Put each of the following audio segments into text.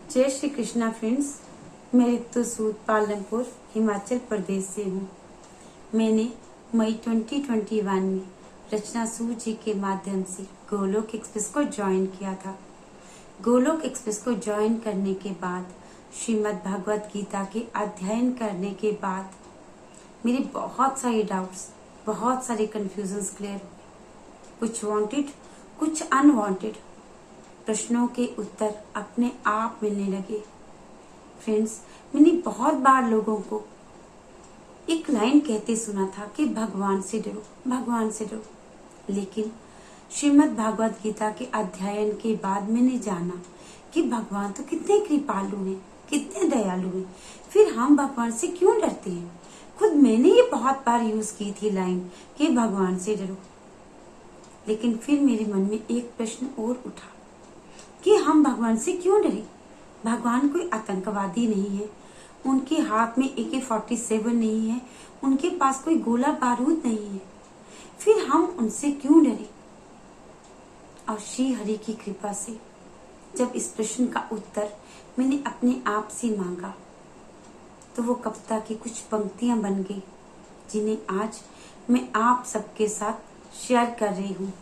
जय श्री कृष्णा फ्रेंड्स। मैं रितु सूद पालनपुर हिमाचल प्रदेश से हूँ। मैंने मई 2021 में रचना सूद जी के माध्यम से गोलोक एक्सप्रेस को ज्वाइन किया था। गोलोक एक्सप्रेस को ज्वाइन करने के बाद श्रीमद् भागवत गीता के अध्ययन करने के बाद मेरे बहुत सारे डाउट्स, बहुत सारे कंफ्यूजन्स क्लियर, कुछ वांटेड कुछ अनवांटेड प्रश्नों के उत्तर अपने आप मिलने लगे। फ्रेंड्स, मैंने बहुत बार लोगों को एक लाइन कहते सुना था कि भगवान से डरो, भगवान से डरो। लेकिन श्रीमद् भागवत गीता के अध्ययन के बाद मैंने जाना कि भगवान तो कितने कृपालु हैं, कितने दयालु हैं, फिर हम भगवान से क्यों डरते हैं। खुद मैंने ये बहुत बार यूज की थी लाइन कि भगवान से डरो। लेकिन फिर मेरे मन में एक प्रश्न और उठा कि हम भगवान से क्यों डरे। भगवान कोई आतंकवादी नहीं है, उनके हाथ में AK-47 नहीं है, उनके पास कोई गोला बारूद नहीं है, फिर हम उनसे क्यों डरे। और श्री हरि की कृपा से जब इस प्रश्न का उत्तर मैंने अपने आप से मांगा तो वो कविता की कुछ पंक्तियां बन गई, जिन्हें आज मैं आप सबके साथ शेयर कर रही हूँ।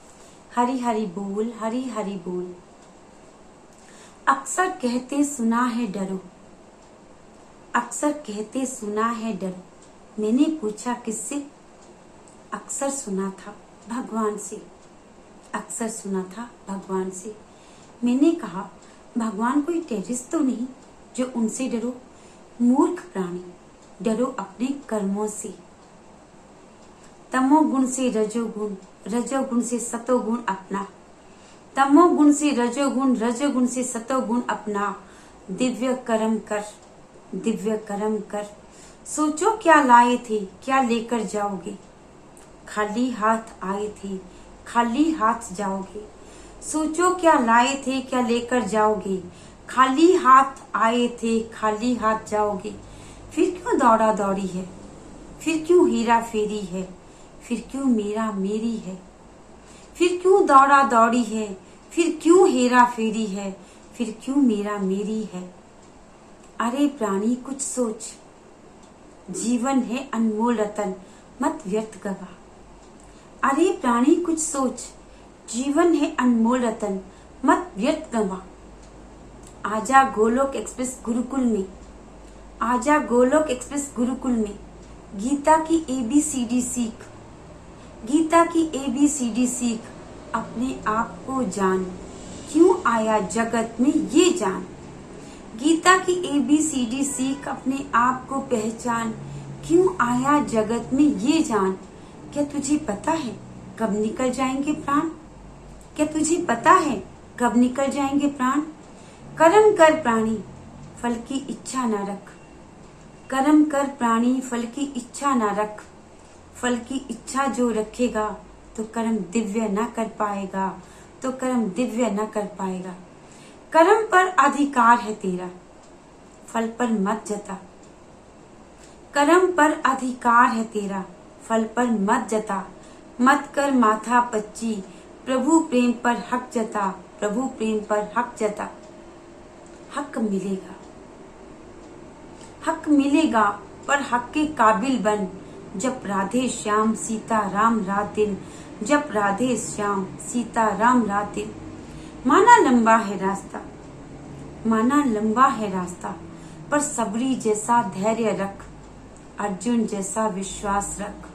हरि हरि बोल, हरि हरि बोल। अक्सर कहते सुना है डरो, अक्सर कहते सुना है डरो। मैंने पूछा किससे? अक्सर सुना था भगवान से, अक्सर सुना था भगवान से। मैंने कहा भगवान कोई टेररिस्ट तो नहीं जो उनसे डरो। मूर्ख प्राणी, डरो अपने कर्मों से। तमोगुण से रजोगुण, रजोगुण से सतोगुण अपना, तमोगुण से रजोगुण, रजोगुण से सतोगुण अपना। दिव्य कर्म कर, दिव्य कर्म कर। सोचो क्या लाए थे, क्या लेकर जाओगे। खाली हाथ आए थे, खाली हाथ जाओगे। सोचो क्या लाए थे, क्या लेकर जाओगे। खाली हाथ आए थे, खाली हाथ जाओगे। फिर क्यों दौड़ा दौड़ी है, फिर क्यों हेरा फेरी है, फिर क्यों मेरा मेरी है। फिर क्यों दौड़ा दौड़ी है, फिर क्यों हेरा फेरी है, फिर क्यों मेरा मेरी है। अरे प्राणी कुछ सोच, जीवन है अनमोल रतन, मत व्यर्थ गवा। अरे प्राणी कुछ सोच, जीवन है अनमोल रतन, मत व्यर्थ गवा। आजा गोलोक एक्सप्रेस गुरुकुल में, आजा गोलोक एक्सप्रेस गुरुकुल में। गीता की ABCD सीख, गीता की ABCD सीख। अपने आप को जान, क्यों आया जगत में ये जान। गीता की ABCD सीख, अपने आप को पहचान, क्यों आया जगत में ये जान। क्या तुझे पता है कब निकल जाएंगे प्राण? क्या तुझे पता है कब निकल जाएंगे प्राण? कर्म कर प्राणी, फल की इच्छा न रख। कर्म कर प्राणी, फल की इच्छा न रख। फल की इच्छा जो रखेगा तो कर्म दिव्य न कर पाएगा, तो कर्म दिव्य न कर पाएगा। कर्म पर अधिकार है तेरा, फल पर मत जता। कर्म पर अधिकार है तेरा, फल पर मत जता। मत कर माथा पच्ची, प्रभु प्रेम पर हक जता, प्रभु प्रेम पर हक जता। हक मिलेगा, हक मिलेगा, पर हक के काबिल बन। जब राधे श्याम सीता राम रात दिन, जब राधे श्याम सीता राम रात दिन। माना लंबा है रास्ता, माना लंबा है रास्ता, पर सबरी जैसा धैर्य रख। अर्जुन जैसा विश्वास रख,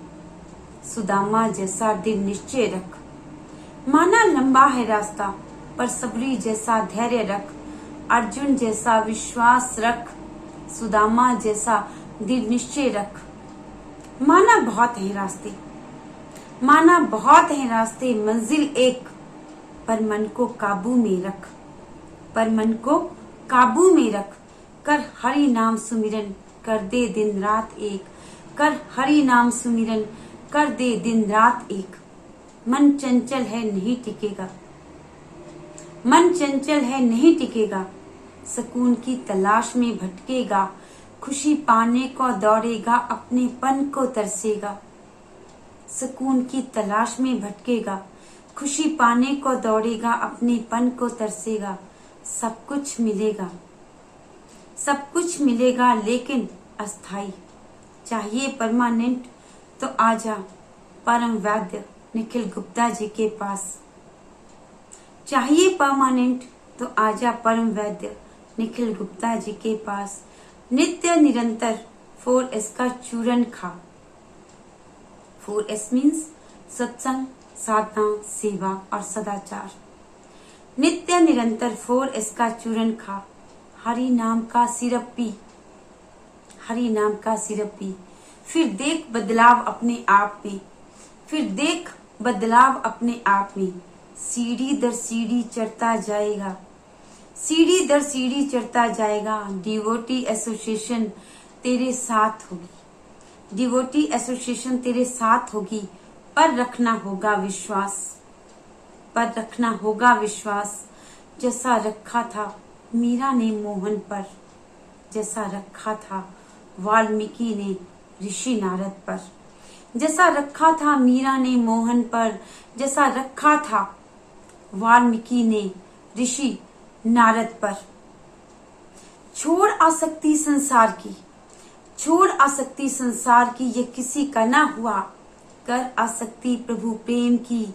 सुदामा जैसा दृढ़ निश्चय रख। माना लंबा है रास्ता, पर सबरी जैसा धैर्य रख। अर्जुन जैसा विश्वास रख, सुदामा जैसा दृढ़ निश्चय रख। माना बहुत है रास्ते, माना बहुत है रास्ते, मंजिल एक, पर मन को काबू में रख, पर मन को काबू में रख। कर हरि नाम सुमिरन, कर दे दिन रात एक। कर हरि नाम सुमिरन, कर दे दिन रात एक। मन चंचल है नहीं टिकेगा, मन चंचल है नहीं टिकेगा। सुकून की तलाश में भटकेगा, खुशी पाने को दौड़ेगा, अपने पन को तरसेगा। सुकून की तलाश में भटकेगा, खुशी पाने को दौड़ेगा, अपने पन को तरसेगा। सब कुछ मिलेगा, सब कुछ मिलेगा लेकिन अस्थाई। चाहिए परमानेंट तो आजा परम वैद्य निखिल गुप्ता जी के पास। चाहिए परमानेंट तो आजा परम वैद्य निखिल गुप्ता जी के पास। नित्य निरंतर 4S का चूरन खा। 4S मीन्स सत्संग, साधना, सेवा और सदाचार। नित्य निरंतर 4S का चूरन खा। हरि नाम का सिरप पी, हरि नाम का सिरप पी। फिर देख बदलाव अपने आप में, फिर देख बदलाव अपने आप में। सीढ़ी दर सीढ़ी चढ़ता जाएगा, सीढ़ी दर सीढ़ी चढ़ता जाएगा। डिवोटी एसोसिएशन तेरे साथ होगी, डिवोटी एसोसिएशन तेरे साथ होगी। पर रखना होगा विश्वास, पर रखना होगा विश्वास। जैसा रखा था मीरा ने मोहन पर, जैसा रखा था वाल्मीकि ने ऋषि नारद पर। जैसा रखा था मीरा ने मोहन पर, जैसा रखा था वाल्मीकि ने ऋषि नारद पर। छोड़ आसक्ति संसार की, छोड़ आसक्ति संसार की। ये किसी का ना हुआ, कर आसक्ति प्रभु प्रेम की।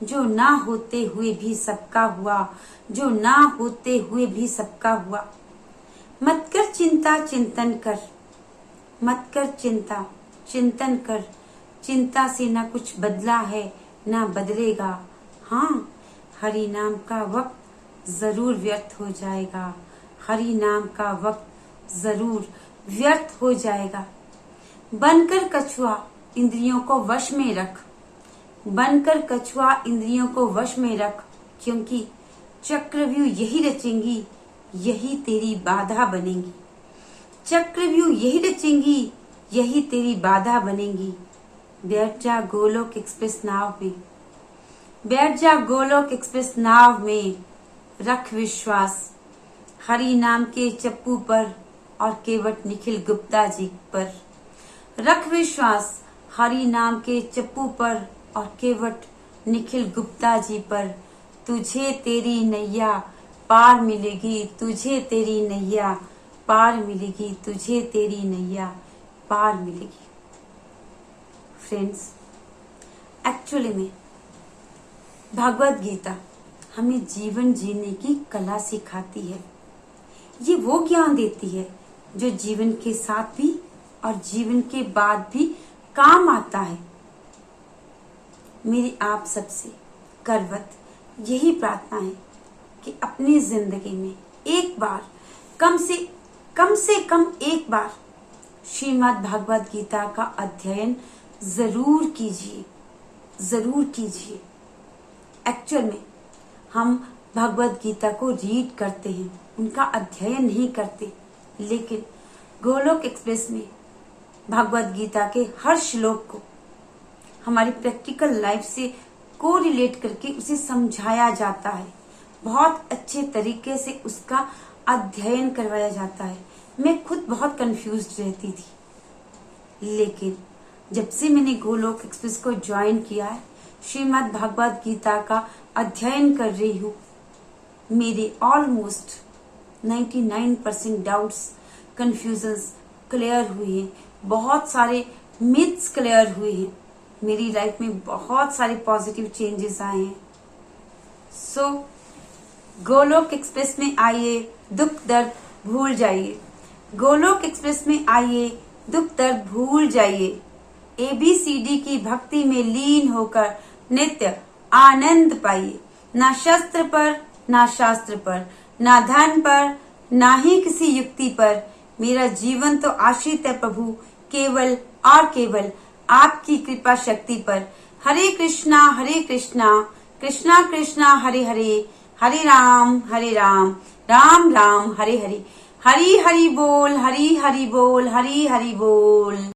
जो ना होते हुए भी सबका हुआ, जो ना होते हुए भी सबका हुआ। मत कर चिंता चिंतन कर, मत कर चिंता चिंतन कर। चिंता से ना कुछ बदला है ना बदलेगा। हाँ, हरि नाम का वक्त जरूर व्यर्थ हो जाएगा, हरि नाम का वक्त जरूर व्यर्थ हो जाएगा। बनकर कछुआ इंद्रियों को वश में रख, बनकर कछुआ इंद्रियों को वश में रख। क्योंकि चक्रव्यूह यही रचेंगी, यही तेरी बाधा बनेंगी। चक्रव्यूह यही रचेंगी, यही तेरी बाधा बनेंगी। बैठ जा गोलोक एक्सप्रेस नाव में, बैठ जा गोलोक एक्सप्रेस नाव में। रख विश्वास हरि नाम के चप्पू पर और केवट निखिल गुप्ता जी पर। रख विश्वास हरि नाम के चप्पू पर और केवट निखिल गुप्ता जी पर। तुझे तेरी नैया पार मिलेगी, तुझे तेरी नैया पार मिलेगी, तुझे तेरी नैया पार मिलेगी। फ्रेंड्स, एक्चुअली में भगवत गीता हमें जीवन जीने की कला सिखाती है। ये वो ज्ञान देती है जो जीवन के साथ भी और जीवन के बाद भी काम आता है। मेरी आप सबसे करवत यही प्रार्थना है कि अपनी जिंदगी में एक बार कम से कम एक बार श्रीमद् भागवत गीता का अध्ययन जरूर कीजिए, जरूर कीजिए। एक्चुअल में हम भगवत गीता को रीड करते हैं, उनका अध्ययन नहीं करते, लेकिन गोलोक एक्सप्रेस में भगवत गीता के हर श्लोक को हमारी प्रैक्टिकल लाइफ से को रिलेट करके उसे समझाया जाता है। बहुत अच्छे तरीके से उसका अध्ययन करवाया जाता है। मैं खुद बहुत कंफ्यूज्ड रहती थी, लेकिन जब से मैंने गोलोक एक्सप्रेस को ज्वाइन किया है, श्रीमद् भागवत गीता का अध्ययन कर रही हूँ, मेरे ऑलमोस्ट 99% डाउट्स, कंफ्यूजन्स क्लियर हुए हैं। बहुत सारे मिथ्स क्लियर हुए हैं। मेरी लाइफ में बहुत सारे पॉजिटिव चेंजेस आए हैं। सो गोलोक एक्सप्रेस में आइए, दुख दर्द भूल जाइए। गोलोक एक्सप्रेस में आइए, दुख दर्द भूल जाइए। ABCD की भक्ति में लीन होकर नित्य आनंद पाइए। ना शस्त्र पर, ना शास्त्र पर, ना धन पर, ना ही किसी युक्ति पर। मेरा जीवन तो आश्रित है प्रभु केवल और केवल आपकी कृपा शक्ति पर। हरे कृष्णा कृष्णा कृष्णा हरे हरे, हरे राम राम राम हरे हरे। हरि हरि बोल, हरि हरि बोल, हरि हरि बोल।